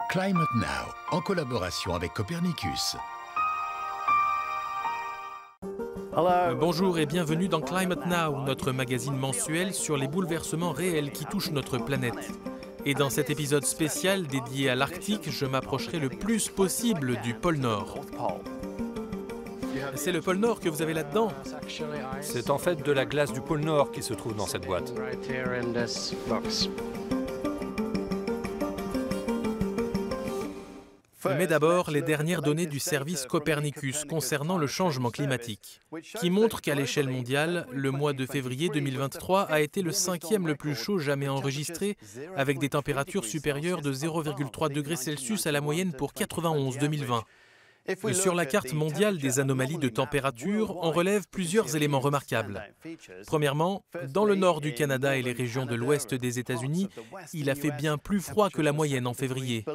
Climate Now, en collaboration avec Copernicus. Bonjour et bienvenue dans Climate Now, notre magazine mensuel sur les bouleversements réels qui touchent notre planète. Et dans cet épisode spécial dédié à l'Arctique, je m'approcherai le plus possible du pôle Nord. C'est le pôle Nord que vous avez là-dedans? C'est en fait de la glace du pôle Nord qui se trouve dans cette boîte. Mais d'abord, les dernières données du service Copernicus concernant le changement climatique, qui montrent qu'à l'échelle mondiale, le mois de février 2023 a été le 5e le plus chaud jamais enregistré, avec des températures supérieures de 0,3 degrés Celsius à la moyenne pour 91 2020. Sur la carte mondiale des anomalies de température, on relève plusieurs éléments remarquables. Premièrement, dans le nord du Canada et les régions de l'ouest des États-Unis, il a fait bien plus froid que la moyenne en février.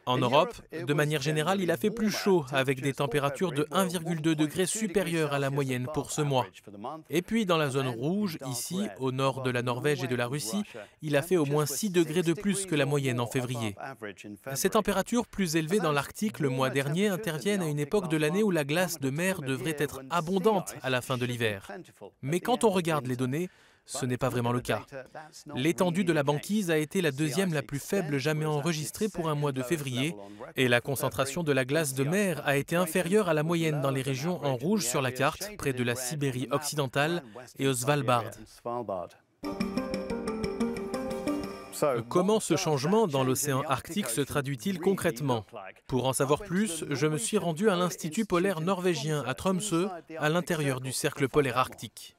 En Europe, de manière générale, il a fait plus chaud, avec des températures de 1,2 degrés supérieures à la moyenne pour ce mois. Et puis dans la zone rouge, ici, au nord de la Norvège et de la Russie, il a fait au moins 6 degrés de plus que la moyenne en février. Ces températures plus élevées dans l'Arctique le mois dernier interviennent à une époque de l'année où la glace de mer devrait être abondante à la fin de l'hiver. Mais quand on regarde les données, ce n'est pas vraiment le cas. L'étendue de la banquise a été la deuxième la plus faible jamais enregistrée pour un mois de février, et la concentration de la glace de mer a été inférieure à la moyenne dans les régions en rouge sur la carte, près de la Sibérie occidentale et au Svalbard. Comment ce changement dans l'océan Arctique se traduit-il concrètement? Pour en savoir plus, je me suis rendu à l'Institut polaire norvégien à Tromsø, à l'intérieur du cercle polaire arctique.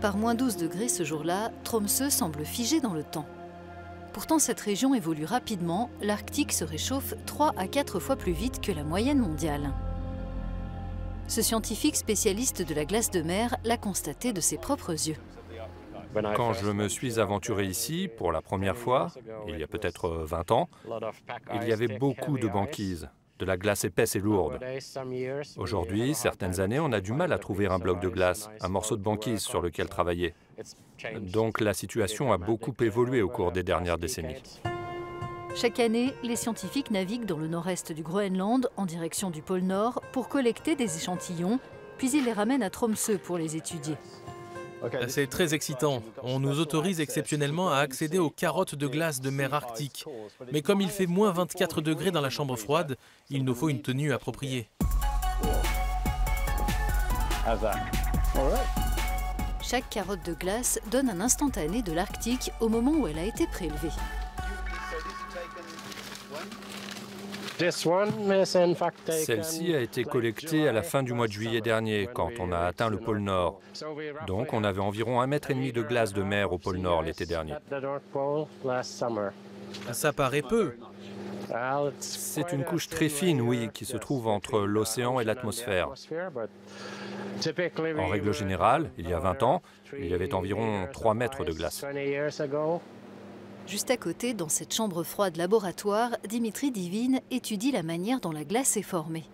Par moins 12 degrés ce jour-là, Tromsø semble figé dans le temps. Pourtant, cette région évolue rapidement, l'Arctique se réchauffe 3 à 4 fois plus vite que la moyenne mondiale. Ce scientifique spécialiste de la glace de mer l'a constaté de ses propres yeux. Quand je me suis aventuré ici pour la première fois, il y a peut-être 20 ans, il y avait beaucoup de banquise, de la glace épaisse et lourde. Aujourd'hui, certaines années, on a du mal à trouver un bloc de glace, un morceau de banquise sur lequel travailler. Donc la situation a beaucoup évolué au cours des dernières décennies. Chaque année, les scientifiques naviguent dans le nord-est du Groenland en direction du pôle Nord pour collecter des échantillons, puis ils les ramènent à Tromsø pour les étudier. C'est très excitant. On nous autorise exceptionnellement à accéder aux carottes de glace de mer Arctique. Mais comme il fait moins 24 degrés dans la chambre froide, il nous faut une tenue appropriée. Chaque carotte de glace donne un instantané de l'Arctique au moment où elle a été prélevée. Celle-ci a été collectée à la fin du mois de juillet dernier, quand on a atteint le pôle Nord. Donc on avait environ 1,5 m de glace de mer au pôle Nord l'été dernier. Ça paraît peu. C'est une couche très fine, oui, qui se trouve entre l'océan et l'atmosphère. En règle générale, il y a 20 ans, il y avait environ 3 mètres de glace. Juste à côté, dans cette chambre froide laboratoire, Dimitri Divine étudie la manière dont la glace est formée.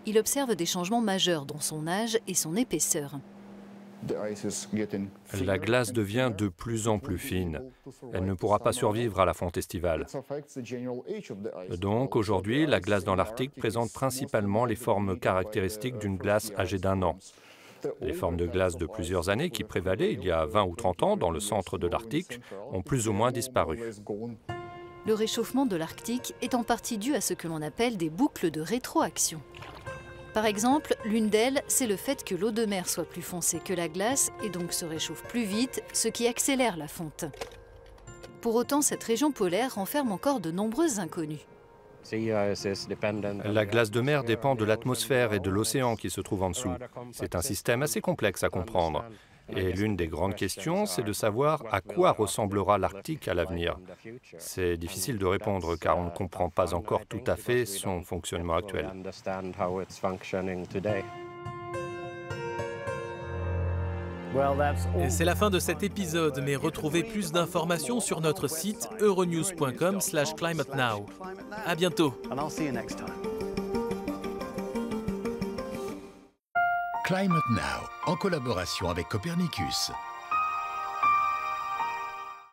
Il observe des changements majeurs dans son âge et son épaisseur. La glace devient de plus en plus fine. Elle ne pourra pas survivre à la fonte estivale. Donc aujourd'hui, la glace dans l'Arctique présente principalement les formes caractéristiques d'une glace âgée d'1 an. Les formes de glace de plusieurs années qui prévalaient il y a 20 ou 30 ans dans le centre de l'Arctique ont plus ou moins disparu. Le réchauffement de l'Arctique est en partie dû à ce que l'on appelle des boucles de rétroaction. Par exemple, l'une d'elles, c'est le fait que l'eau de mer soit plus foncée que la glace et donc se réchauffe plus vite, ce qui accélère la fonte. Pour autant, cette région polaire renferme encore de nombreuses inconnues. La glace de mer dépend de l'atmosphère et de l'océan qui se trouve en dessous. C'est un système assez complexe à comprendre. Et l'une des grandes questions, c'est de savoir à quoi ressemblera l'Arctique à l'avenir. C'est difficile de répondre car on ne comprend pas encore tout à fait son fonctionnement actuel. C'est la fin de cet épisode, mais retrouvez plus d'informations sur notre site euronews.com/climatenow. À bientôt. Climate Now, en collaboration avec Copernicus.